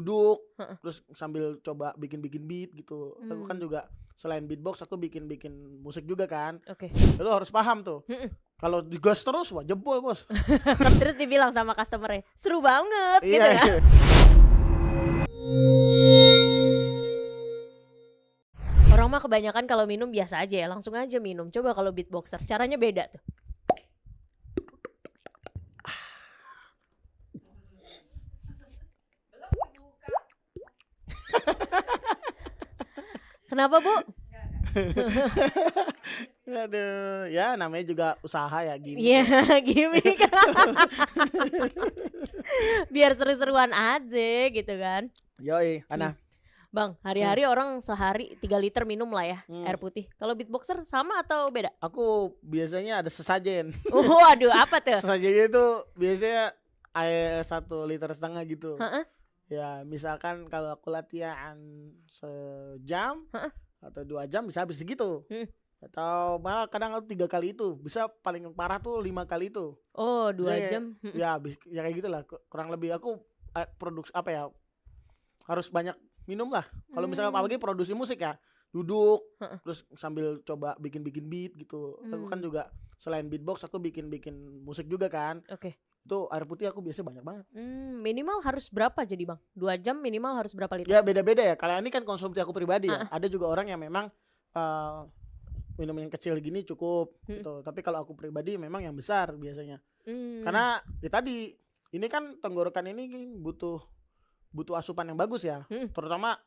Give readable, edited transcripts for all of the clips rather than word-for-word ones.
duduk Heeh. terus sambil coba bikin beat gitu. Aku kan juga selain beatbox aku bikin musik juga kan. Oke. Lu harus paham tuh. Kalau digas terus wah jebol bos. Terus dibilang sama customer-nya, seru banget gitu Iya, ya. iya. Orang mah kebanyakan kalau minum biasa aja ya, langsung aja minum. Coba kalau beatboxer, caranya beda tuh. Kenapa Bu? Aduh, ya namanya juga usaha ya gini. Iya, gimmick. Biar seru-seruan aja gitu kan. Yoi, Ana. Bang, hari-hari orang sehari 3 liter minum lah ya air putih. Kalau beatboxer sama atau beda? Aku biasanya ada sesajen. Waduh, apa tuh? Sesajennya itu biasanya air 1,5 liter gitu. Heeh. Ya misalkan kalau aku latihan sejam atau 2 jam bisa habis segitu. Atau malah kadang aku 3 kali itu. Bisa paling parah tuh 5 kali itu. Oh, 2 Jadi, jam. Ya habis ya kayak gitulah kurang lebih aku produksi apa ya? Harus banyak minum lah. Kalau misalnya apalagi produksi musik ya, duduk terus sambil coba bikin beat gitu. Aku kan juga selain beatbox aku bikin musik juga kan. Oke. Itu air putih aku biasanya banyak banget. Minimal harus berapa jadi Bang? 2 jam minimal harus berapa liter? Ya beda-beda ya. Kalau ini kan konsumsi aku pribadi ya. Ada juga orang yang memang minum yang kecil gini cukup gitu. Tapi kalau aku pribadi memang yang besar biasanya. Karena ya tadi ini kan tenggorokan ini butuh asupan yang bagus ya. Terutama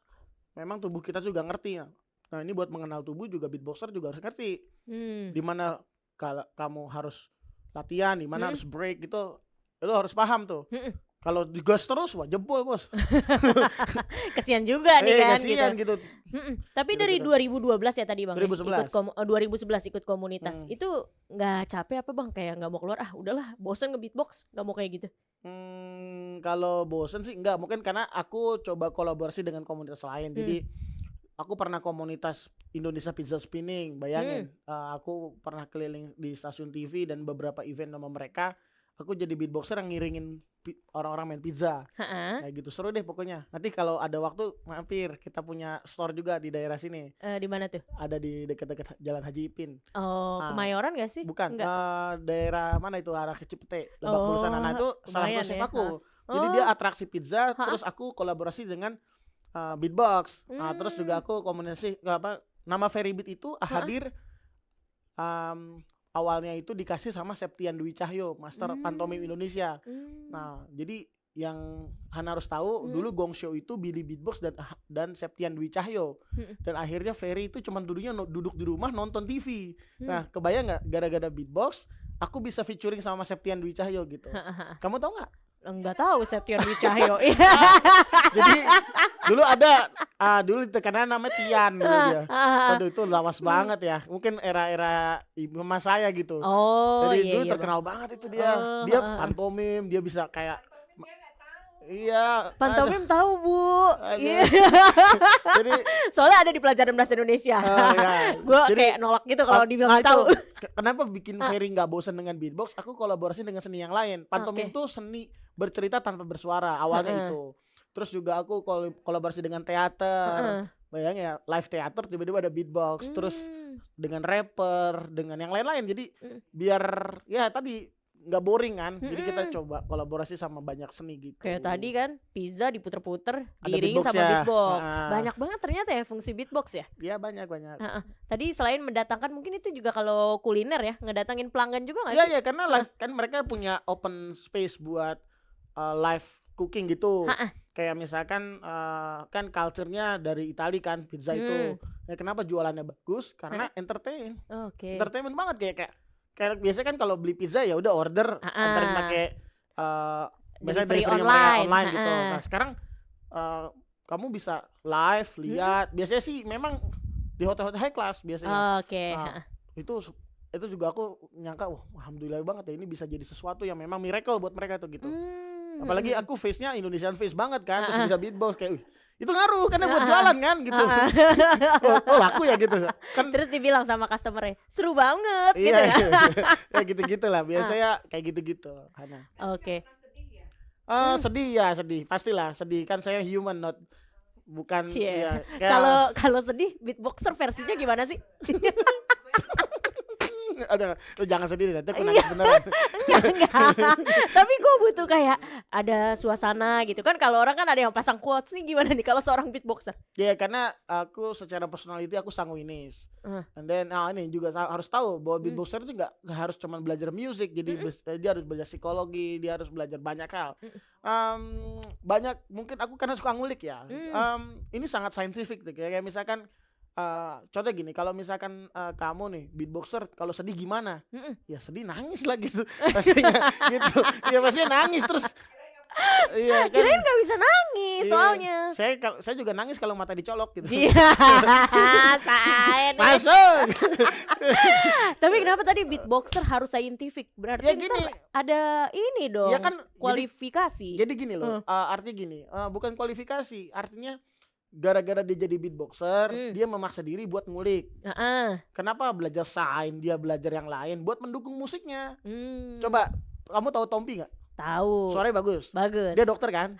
memang tubuh kita juga ngerti. Nah ini buat mengenal tubuh juga beatboxer juga harus ngerti. Dimana kalau kamu harus latihan, dimana harus break gitu. Lu harus paham tuh. Kalau digas terus wah jebol bos. Kesian juga nih kan kasihan gitu. Tapi Gitu, dari gitu. 2012 ya tadi Bang 2011. 2011 ikut komunitas. Itu gak capek apa Bang? Kayak gak mau keluar, udahlah bosen nge-beatbox, gak mau kayak gitu. Kalau bosen sih enggak, mungkin karena aku coba kolaborasi dengan komunitas lain. Jadi aku pernah komunitas Indonesia Pizza Spinning, bayangin. Aku pernah keliling di stasiun TV dan beberapa event sama mereka. Aku jadi beatboxer yang ngiringin orang-orang main pizza. Kayak gitu, seru deh pokoknya. Nanti kalau ada waktu mampir, kita punya store juga di daerah sini. Di mana tuh? Ada di dekat-dekat Jalan Haji Ipin. Oh, Kemayoran gak sih? Bukan, daerah mana itu, arah ke Cipete, Lebak Bulus sana. Nah itu salah satu chef aku. Jadi dia atraksi pizza, terus aku kolaborasi dengan beatbox. Terus juga aku komunikasi nama Ferry Beat itu hadir awalnya itu dikasih sama Septian Dwi Cahyo, Master Pantomim Indonesia. Nah, jadi yang Hana harus tahu dulu Gong Show itu Billy Beatbox dan Septian Dwi Cahyo. Dan akhirnya Ferry itu cuma duduk di rumah nonton TV. Nah, kebayang nggak gara-gara beatbox aku bisa featuring sama Septian Dwi Cahyo gitu. Kamu tahu nggak? Enggak tahu Septian Dwi Cahyo. Jadi dulu ada dulu karena namanya Tian dulu dia. Waduh itu lawas banget ya. Mungkin era-era ibu mama saya gitu. Jadi dulu terkenal banget itu dia. Dia pantomim, dia bisa kayak iya. Pantomim tahu Bu. Iya. Jadi soalnya ada di pelajaran bahasa Indonesia. Gue kayak nolak gitu kalau dibilang tahu. Kenapa bikin Ferry nggak bosan dengan beatbox? Aku kolaborasi dengan seni yang lain. Pantomim itu seni bercerita tanpa bersuara awalnya itu. Terus juga aku kolaborasi dengan teater. Bayangin ya, live teater tiba-tiba ada beatbox. Terus dengan rapper, dengan yang lain-lain. Jadi biar ya tadi nggak boring kan. Jadi kita coba kolaborasi sama banyak seni gitu. Kayak tadi kan pizza diputer-puter, Ada diiringin beatbox sama ya. beatbox. Banyak banget ternyata ya fungsi beatbox ya. Iya banyak. Tadi selain mendatangkan mungkin itu juga kalau kuliner ya, ngedatangin pelanggan juga nggak sih? Iya karena live kan mereka punya open space buat live cooking gitu. Kayak misalkan kan culture-nya dari Itali kan pizza itu. Ya kenapa jualannya bagus? Karena entertainment banget kayak biasanya kan kalau beli pizza ya udah order antarin pakai misalnya delivery online gitu. Nah sekarang kamu bisa live lihat. Biasanya sih memang di hotel-hotel high class biasanya. Itu juga aku nyangka alhamdulillah banget ya ini bisa jadi sesuatu yang memang miracle buat mereka tuh gitu. Apalagi aku face-nya Indonesian face banget kan, terus bisa beatbox kayak itu ngaruh karena buat jualan kan gitu. Laku ya gitu kan. Terus dibilang sama customer-nya, seru banget Iya, gitu ya. Ya gitu-gitu lah biasanya kayak gitu-gitu Hana. Sedih ya, sedih. Pastilah sedih, kan saya human, not bukan Cie. ya. Kalau sedih beatboxer versinya gimana sih? Aduh, lu jangan sedih deh, nanti aku nangis beneran. Enggak. Tapi gue butuh kayak ada suasana gitu kan. Kalau orang kan ada yang pasang quotes nih, gimana nih kalau seorang beatboxer? Ya karena aku secara personality aku sanguinis. And then ini juga harus tahu bahwa beatboxer itu nggak harus cuma belajar musik. Jadi dia harus belajar psikologi, dia harus belajar banyak hal. Banyak, mungkin aku karena suka ngulik ya. Ini sangat scientific tuh, kayak misalkan contoh gini, kalau misalkan kamu nih beatboxer, kalau sedih gimana? Ya sedih nangis lah gitu. Pastinya gitu. Ya pastinya nangis terus. Iya kan. Kirain gak bisa nangis soalnya. Saya juga nangis kalau mata dicolok gitu. Iya. Masuk. Tapi kenapa tadi beatboxer harus scientific? Berarti Ya gini, ada ini dong. ya kan kualifikasi. Jadi gini loh, artinya gini, bukan kualifikasi, artinya gara-gara dia jadi beatboxer, dia memaksa diri buat ngulik. Kenapa belajar sign, dia belajar yang lain buat mendukung musiknya. Coba, kamu tahu Tompi nggak? Tahu. Suaranya bagus. Dia dokter kan?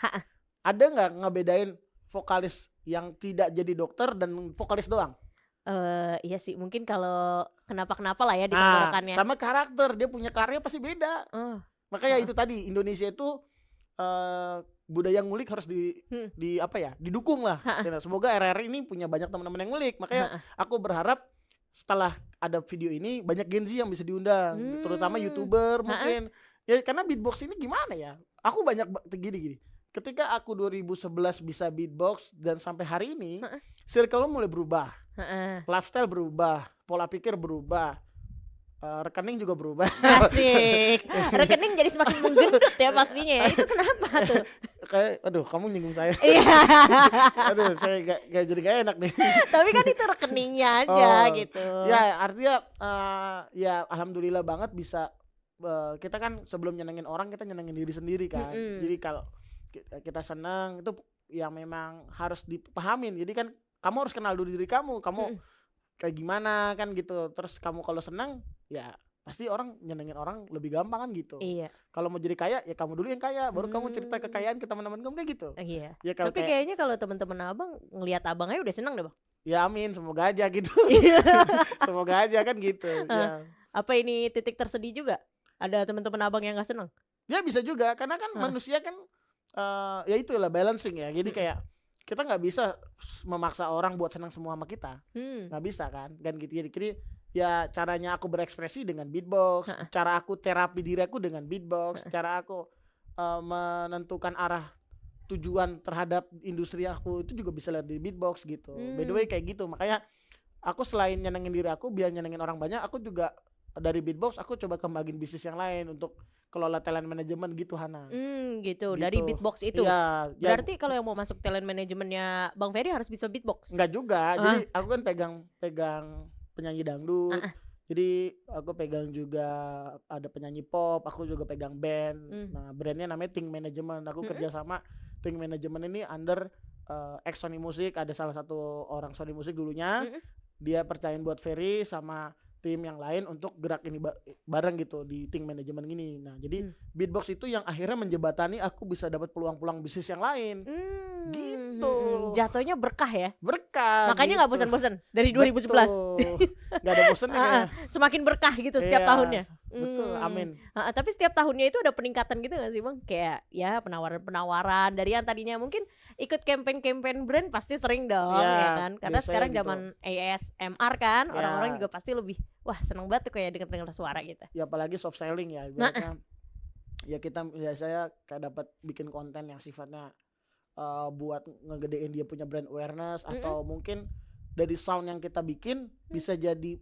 Ada nggak ngebedain vokalis yang tidak jadi dokter dan vokalis doang? Iya sih, mungkin kalau kenapa-kenapa lah ya di tenggorokannya. Sama karakter, dia punya karya pasti beda. Makanya itu tadi, Indonesia itu budaya ngulik harus di apa ya, didukung lah. Semoga RRI ini punya banyak teman-teman yang ngulik. Makanya aku berharap setelah ada video ini banyak Gen Z yang bisa diundang, terutama YouTuber mungkin. Ya karena beatbox ini gimana ya? Aku banyak gini. Ketika aku 2011 bisa beatbox dan sampai hari ini, circle mulai berubah. Lifestyle berubah, pola pikir berubah. Rekening juga berubah. Asik. Rekening jadi semakin menggendut ya pastinya. Itu kenapa tuh? Kayak aduh, kamu nyinggung saya. Aduh, saya gak jadi gak enak nih. Tapi kan itu rekeningnya aja gitu. Ya artinya ya alhamdulillah banget bisa, kita kan sebelum nyenengin orang kita nyenengin diri sendiri kan. Jadi kalau kita senang itu ya memang harus dipahamin. Jadi kan kamu harus kenal dulu diri kamu kayak gimana kan gitu. Terus kamu kalau senang ya pasti orang nyenengin orang lebih gampang kan gitu. Iya. Kalau mau jadi kaya ya kamu dulu yang kaya, baru kamu cerita kekayaan ke teman-teman kamu kayak gitu. Iya. Ya, tapi kayaknya kalau teman-teman abang ngelihat abangnya udah senang deh bang. Ya amin, semoga aja gitu. Semoga aja kan gitu. Ya. Apa ini titik tersedih juga? Ada teman-teman abang yang gak senang? Ya bisa juga, karena kan manusia kan ya itulah balancing ya. Jadi kayak kita nggak bisa memaksa orang buat senang semua sama kita, nggak bisa kan gitu. Jadi ya caranya aku berekspresi dengan beatbox, cara aku terapi diri aku dengan beatbox, cara aku menentukan arah tujuan terhadap industri aku itu juga bisa lihat di beatbox gitu. By the way kayak gitu, makanya aku selain nyenengin diri aku biar nyenengin orang banyak, aku juga dari beatbox aku coba kembangin bisnis yang lain untuk kelola talent management gitu Hana. Gitu. Dari beatbox itu. Ya, berarti kalau yang mau masuk talent manajemennya Bang Ferry harus bisa beatbox? Enggak juga. Jadi aku kan pegang penyanyi dangdut. Jadi aku pegang juga ada penyanyi pop, aku juga pegang band. Nah, brandnya namanya Think Management. Aku kerja sama Think Management ini under ex Sony Music, ada salah satu orang Sony Music dulunya. Dia percayain buat Ferry sama tim yang lain untuk gerak ini bareng gitu di Think Management ini. Nah, jadi beatbox itu yang akhirnya menjembatani aku bisa dapat peluang-peluang bisnis yang lain. Gitu. Jatuhnya berkah ya? Berkah. Makanya nggak bosan-bosan dari 2011. Nggak ada bosannya. Semakin berkah gitu setiap tahunnya. Betul, amin. Tapi setiap tahunnya itu ada peningkatan gitu nggak sih bang? Kayak ya penawaran-penawaran dari yang tadinya mungkin ikut campaign brand pasti sering dong ya kan? Karena sekarang zaman ASMR kan, orang-orang juga pasti lebih wah seneng banget tuh kayak denger suara gitu. Ya apalagi soft selling ya. Ya kita saya kayak dapat bikin konten yang sifatnya buat ngegedein dia punya brand awareness, atau mungkin dari sound yang kita bikin bisa jadi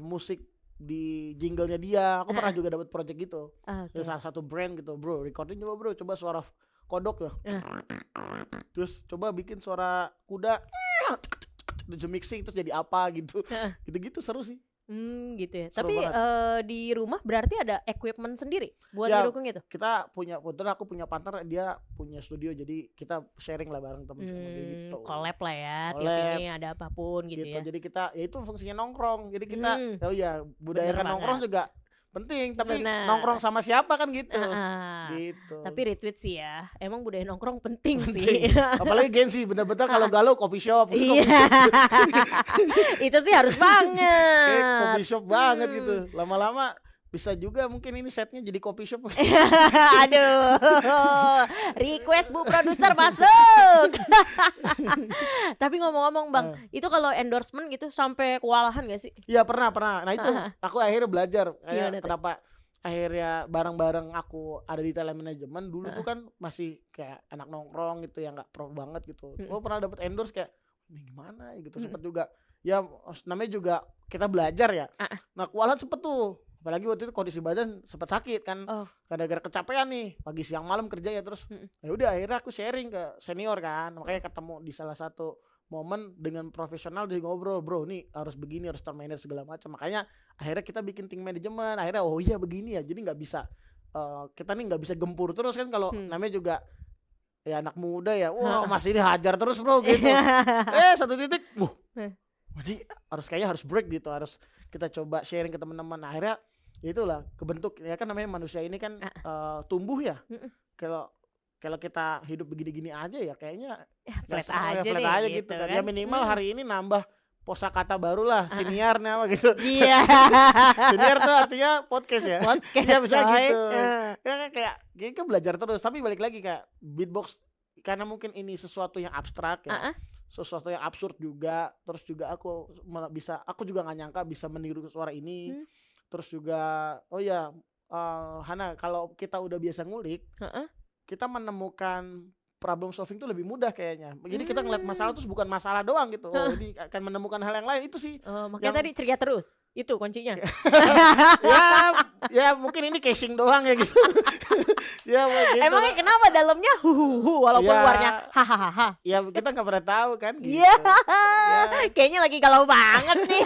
musik di jinglenya dia. Aku pernah juga dapat project gitu. Dari salah satu brand gitu, bro, recording coba suara kodok ya. Terus coba bikin suara kuda, terus mixing terus jadi apa gitu. Gitu-gitu seru sih. Gitu ya. Seru tapi di rumah berarti ada equipment sendiri buat ngedukung itu? Kita punya, kebetulan aku punya partner, dia punya studio, jadi kita sharing lah bareng temen-temen gitu. Collab lah ya, tiap ini ada apapun gitu ya. Jadi kita, ya itu fungsinya nongkrong. Jadi kita, budayakan nongkrong juga penting, tapi Benar. nongkrong sama siapa kan gitu. Gitu. Tapi retweet sih ya, emang budaya nongkrong penting Penting. sih. Apalagi gengsi, bener-bener kalau galau coffee shop. Iya. Itu sih harus banget. Kayak coffee shop banget gitu. Lama-lama bisa juga mungkin ini setnya jadi coffee shop. Aduh, request Bu produser masuk. Tapi ngomong-ngomong Bang, itu kalau endorsement gitu sampai kewalahan gak sih? Iya pernah. Nah itu aku akhirnya belajar. Gimana tuh? Kenapa akhirnya bareng-bareng aku ada di telemanajemen. Dulu tuh kan masih kayak anak nongkrong gitu yang gak pro banget gitu. Gue pernah dapet endorse kayak ini gimana ya gitu. Sempet juga ya namanya juga kita belajar ya. Nah kewalahan sempet tuh. Apalagi waktu itu kondisi badan sempat sakit kan, gara-gara kecapean nih, pagi siang malam kerja ya terus. Ya udah akhirnya aku sharing ke senior kan, makanya ketemu di salah satu momen dengan profesional dia ngobrol, bro nih harus begini, harus termanage segala macam. Makanya akhirnya kita bikin tim manajemen, akhirnya oh iya begini ya, jadi nggak bisa kita nih nggak bisa gempur terus kan kalau namanya juga ya anak muda ya, wah masih dihajar terus bro gitu. Satu titik, ini kayaknya harus break gitu, harus kita coba sharing ke teman-teman. Nah, akhirnya ya itulah kebentuk ya kan namanya manusia ini kan tumbuh ya. Kalau kita hidup begini-gini aja ya kayaknya flat aja gitu kan. kan. Ya minimal hari ini nambah kosakata baru lah, siniarnya apa gitu. Iya. Siniar tuh artinya podcast ya. Podcast, Ya bisa gitu. coy. Ya kan kayak kita belajar terus, tapi balik lagi kayak beatbox karena mungkin ini sesuatu yang abstrak ya. Sesuatu yang absurd juga, terus juga aku juga nggak nyangka bisa meniru suara ini. Terus juga oh ya Hana, kalau kita udah biasa ngulik, kita menemukan problem solving itu lebih mudah kayaknya. Jadi kita ngeliat masalah terus bukan masalah doang gitu. Jadi akan menemukan hal yang lain itu sih. Makanya tadi ceria terus. Itu kuncinya. ya mungkin ini casing doang ya gitu. Ya gitu. Emangnya kenapa dalamnya walaupun Ya. luarnya hahaha. Ya kita nggak pernah tahu kan gitu. Iya. Kayaknya lagi galau banget nih.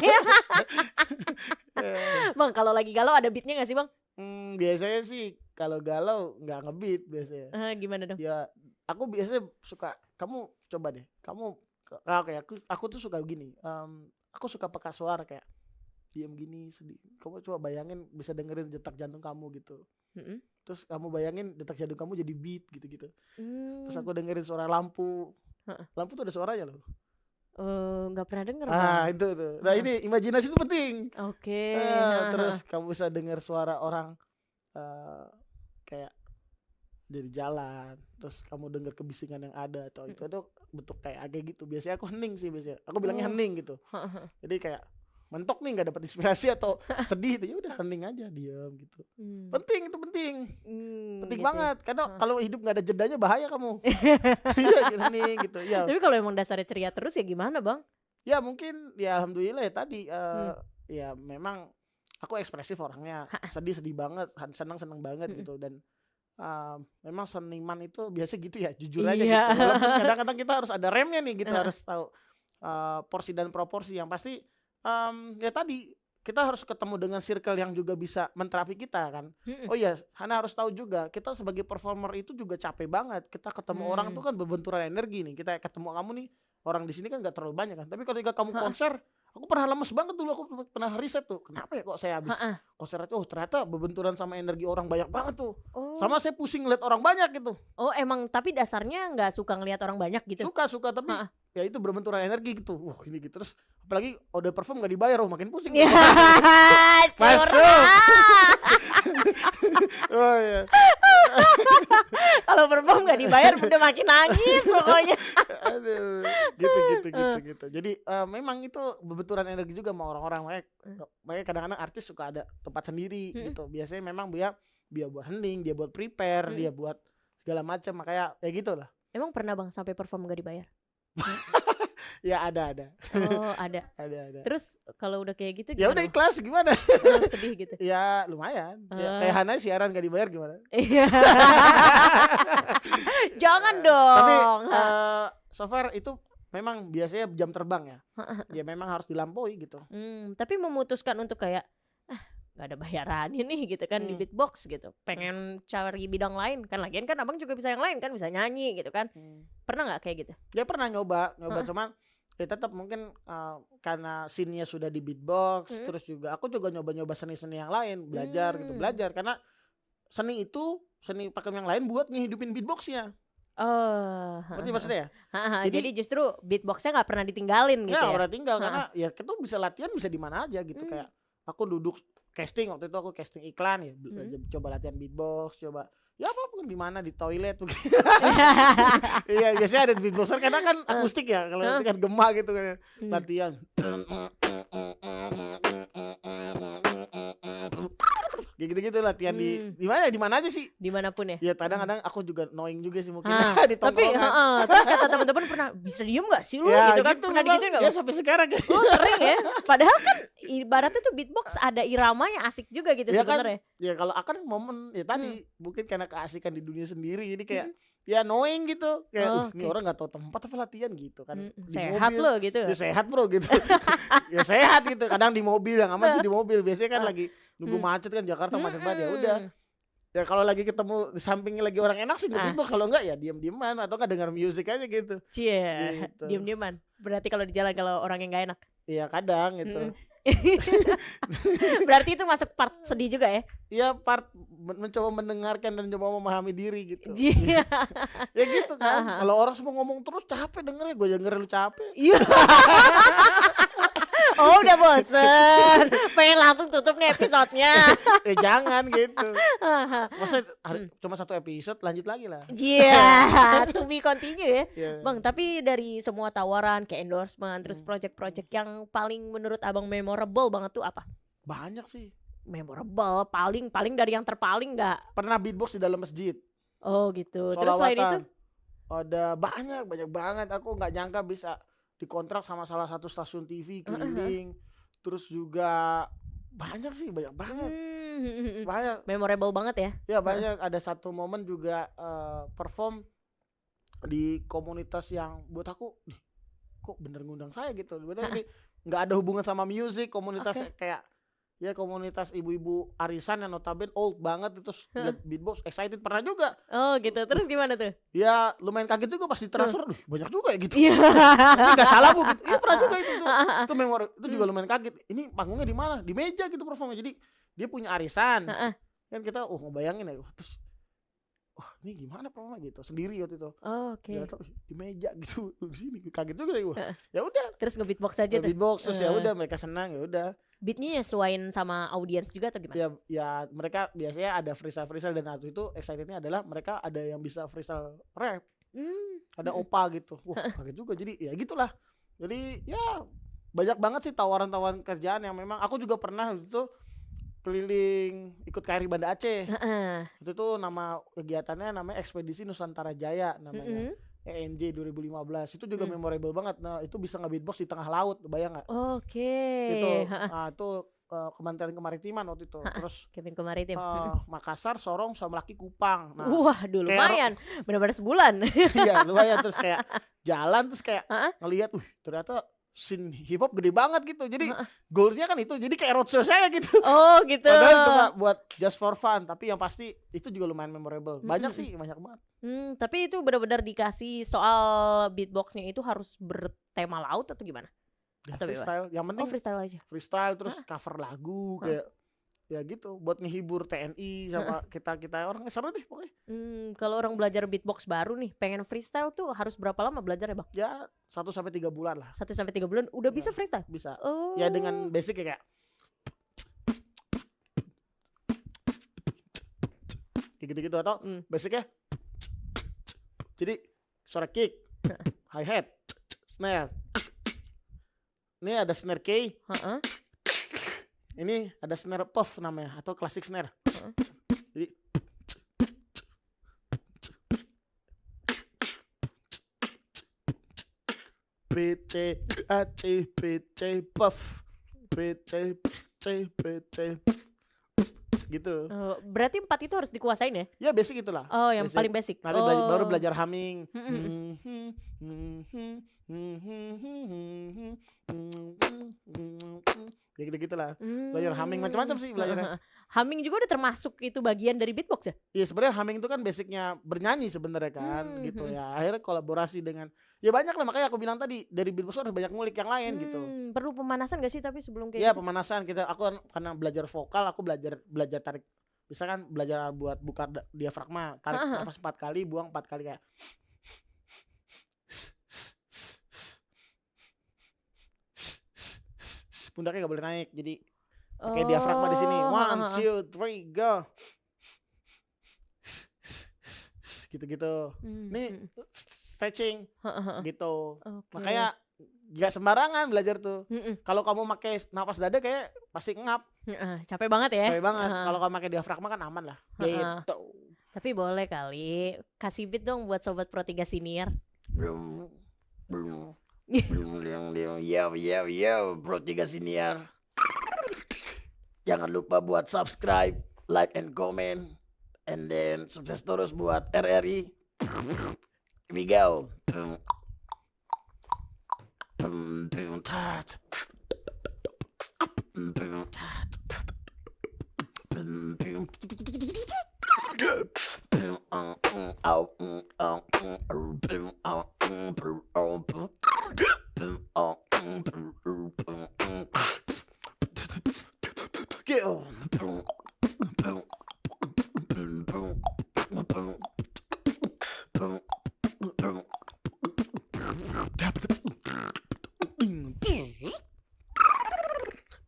Bang, kalau lagi galau ada beatnya gak sih Bang? Biasanya sih kalau galau nggak ngebeat biasanya. Gimana dong? Ya aku biasanya suka, kamu coba deh, kamu kayak aku tuh suka gini, aku suka peka suara kayak diam gini sedih, kamu coba bayangin bisa dengerin detak jantung kamu gitu. Terus kamu bayangin detak jantung kamu jadi beat gitu-gitu. Terus aku dengerin suara lampu tuh ada suaranya loh. Nggak pernah denger Itu tuh. Nah ini imajinasi itu penting. Oke. Terus kamu bisa dengar suara orang kayak dari jalan, terus kamu dengar kebisingan yang ada atau itu bentuk kayak gitu. Biasanya aku hening sih biasanya. Aku bilangnya hening gitu. Jadi kayak mentok nih nggak dapat inspirasi atau sedih itu ya udah hening aja, diam gitu. Penting itu penting gitu banget. Karena kalau hidup nggak ada jedanya bahaya kamu. Iya hening gitu. Ya. Tapi kalau emang dasarnya ceria terus ya gimana Bang? Ya mungkin ya alhamdulillah ya tadi ya memang aku ekspresif orangnya, sedih banget, senang banget gitu. Dan memang seniman itu biasa gitu ya, jujur aja gitu. Walaupun kadang-kadang kita harus ada remnya nih, kita harus tahu porsi dan proporsi yang pasti. Ya tadi kita harus ketemu dengan circle yang juga bisa menterapi kita kan. Oh iya, Hana harus tahu juga kita sebagai performer itu juga capek banget. Kita ketemu orang tuh kan berbenturan energi nih. Kita ketemu kamu nih, orang di sini kan gak terlalu banyak kan. Tapi ketika kamu konser, aku pernah lemes banget dulu, aku pernah riset tuh. Kenapa ya kok saya habis konser itu ternyata berbenturan sama energi orang banyak banget tuh. Sama saya pusing ngeliat orang banyak gitu. Oh emang tapi dasarnya nggak suka ngelihat orang banyak gitu? Suka tapi ya itu berbenturan energi gitu. Ini gitu terus apalagi udah perform gak dibayar, makin pusing. Masuk. Oh iya. Kalau perform gak dibayar udah makin nangis pokoknya. Aduh, gitu. Jadi memang itu berbenturan energi juga sama orang-orang. Makanya kadang-kadang artis suka ada tempat sendiri gitu. Biasanya memang dia buat hening, dia buat prepare, dia buat segala macam. Makanya ya gitulah. Emang pernah Bang sampai perform gak dibayar? Ya ada. Oh ada. Ada. Terus kalau udah kayak gitu ya gimana? udah ikhlas gimana? Sedih gitu. Ya lumayan. Ya, kayak Hana siaran gak dibayar gimana? Jangan dong. Tapi so far itu memang biasanya jam terbang ya. Ya memang harus dilampaui gitu. Tapi memutuskan untuk kayak gak ada bayarannya nih gitu kan di beatbox gitu. Pengen cari bidang lain kan, lagian kan abang juga bisa yang lain kan, bisa nyanyi gitu kan. Pernah gak kayak gitu? Ya pernah nyoba cuman ya tetap mungkin karena scene-nya sudah di beatbox, terus juga aku juga nyoba-nyoba seni-seni yang lain, belajar karena seni pakem yang lain buat ngehidupin beatboxnya. Berarti maksudnya ya? Jadi justru beatboxnya nggak pernah ditinggalin gitu ya? Nggak pernah tinggal karena ya kita bisa latihan bisa di mana aja gitu. Kayak aku duduk casting, waktu itu aku casting iklan ya, coba latihan beatbox, coba ya apapun di mana, di toilet tuh. Iya biasanya ada beatboxer karena kan akustik ya, kalau nanti kan gema gitu kan latihan. Gitu-gitu latihan di mana aja sih? Dimanapun ya. Ya kadang-kadang aku juga knowing juga sih mungkin di tapi tongkrongan. terus kata teman-teman pernah bisa diem gak sih lu Ya, gitu kan? gitu, Pernah digituin gak? ya sampai sekarang. Oh sering ya. Padahal kan ibaratnya tuh beatbox ada iramanya asik juga gitu Ya kan, sebenarnya. ya kalau akan momen ya tadi mungkin karena keasikan di dunia sendiri jadi kayak ya knowing gitu kayak ini orang nggak tahu tempat apa latihan gitu kan. Di Sehat mobil, lo gitu. ya sehat bro gitu. Ya sehat gitu, kadang di mobil yang aman sih di mobil, biasanya kan lagi nunggu macet kan, Jakarta macet banget ya udah. Ya kalau lagi ketemu di sampingnya lagi orang enak sih beatbox, kalau enggak ya diem-dieman atau enggak denger musik aja gitu. Cie, Gitu. diem-dieman. Berarti kalau di jalan kalau orang yang gak enak. Iya kadang gitu. Berarti itu masuk part sedih juga ya? Iya part mencoba mendengarkan dan coba memahami diri gitu. Iya. Ya gitu kan. Kalau orang semua ngomong terus capek dengernya, gue denger lu capek. Iya. Oh udah bosen, pengen langsung tutup nih episodenya. Jangan gitu. Maksudnya cuma satu episode, lanjut lagi lah. Iya, to be continue ya. Yeah. Bang, tapi dari semua tawaran kayak endorsement, terus project-project yang paling menurut abang memorable banget tuh apa? Banyak sih. Memorable, paling dari yang terpaling nggak? Pernah beatbox di dalam masjid. Oh gitu. Terus selain itu? Ada banyak banget. Aku nggak nyangka bisa dikontrak sama salah satu stasiun TV keliling. Terus juga banyak banget. Banyak. Memorable banget ya? Ya banyak. Ada satu momen juga perform di komunitas yang buat aku, kok bener ngundang saya gitu. Bener ini nggak ada hubungan sama musik, komunitas kayak ya komunitas ibu-ibu arisan yang notabene old banget, terus beatbox excited pernah juga. Oh gitu, terus gimana tuh? Ya lumayan kaget juga pas ditransfer, banyak juga ya gitu. Iya. Tapi nggak salah bu gitu. Iya pernah juga itu memori itu juga lumayan kaget. Ini panggungnya di mana? Di meja gitu performnya. Jadi dia punya arisan. Kan kita ngebayangin ya, terus ini gimana performa gitu sendiri waktu itu. Oke. Di meja gitu di sini kaget juga ya. Ya udah. Terus nge-beatbox aja tuh. Beatbox terus ya udah mereka senang ya udah. Beatnya nyesuain sama audiens juga atau gimana? Ya mereka biasanya ada freestyle dan waktu itu excitednya adalah mereka ada yang bisa freestyle rap. Ada opa gitu. Wah kaget juga, jadi ya gitulah. Jadi ya banyak banget sih tawaran-tawaran kerjaan yang memang aku juga pernah itu keliling ikut KRI Banda Aceh. Itu tuh nama kegiatannya namanya Ekspedisi Nusantara Jaya namanya. ENJ 2015 itu juga memorable banget. Nah itu bisa nge-beatbox di tengah laut, bayang nggak? Oke. Gitu. Nah itu Kementerian Kemaritiman waktu itu. Terus Kementerian Kemaritim. Makassar, Sorong, sama Laki Kupang. Nah, wah dulu lumayan, benar-benar sebulan. Iya lumayan, terus kayak jalan terus kayak ngelihat, ternyata scene hip hop gede banget gitu. Jadi goalnya kan itu, jadi kayak roadshow saya gitu. Oh gitu. Padahal cuma buat just for fun, tapi yang pasti itu juga lumayan memorable. Banyak sih, banyak banget. Tapi itu benar-benar dikasih soal beatboxnya itu harus bertema laut atau gimana? Ya, atau freestyle, yang penting freestyle aja. Freestyle terus cover lagu kayak ya gitu buat ngehibur TNI sama kita orang, seru deh pokoknya. Kalau orang belajar beatbox baru nih, pengen freestyle tuh harus berapa lama belajar ya bang? Ya 1-3 bulan lah. 1-3 bulan udah bisa freestyle? Bisa. Oh. Ya dengan basic kayak gitu-gitu atau basicnya jadi suara kick, hi hat, snare. Ini ada snare K. Ini ada snare puff namanya atau classic snare. Jadi PC AC PC puff PC gitu. Berarti 4 itu harus dikuasain ya? Ya basic itulah. Oh yang basic. Paling basic. Nanti baru belajar humming. Ya gitu-gitu lah. Belajar humming macam-macam sih belajarnya. Humming juga udah termasuk itu bagian dari beatbox ya? Iya sebenarnya humming itu kan basicnya bernyanyi sebenarnya kan gitu ya. Akhirnya kolaborasi dengan Ya banyak lah, makanya aku bilang tadi dari beatbox harus banyak ngulik yang lain gitu. Perlu pemanasan gak sih tapi sebelum kayak Iya gitu? pemanasan aku kan karena belajar vokal, aku belajar tarik, misalkan belajar buat buka diafragma, tarik nafas 4 kali, buang 4 kali kayak pundaknya gak boleh naik, jadi pakai diafragma di sini 1, 2, 3 go gitu-gitu. Ini stretching gitu. Makanya gak sembarangan belajar tuh. Kalau kamu pakai napas dada kayak pasti ngap. Capek banget ya. Capek banget. Kalau kamu pakai diafragma kan aman lah. Gitu. Tapi boleh kali kasih beat dong buat sobat Pro 3 senior. Yo Pro 3 senior. Jangan lupa buat subscribe, like and comment. And then sukses terus buat RRI. Here we go.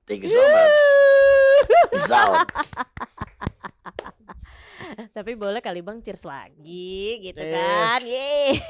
Thank you so much. Peace out. Tapi boleh kali Bang cheers lagi gitu kan. Yeay.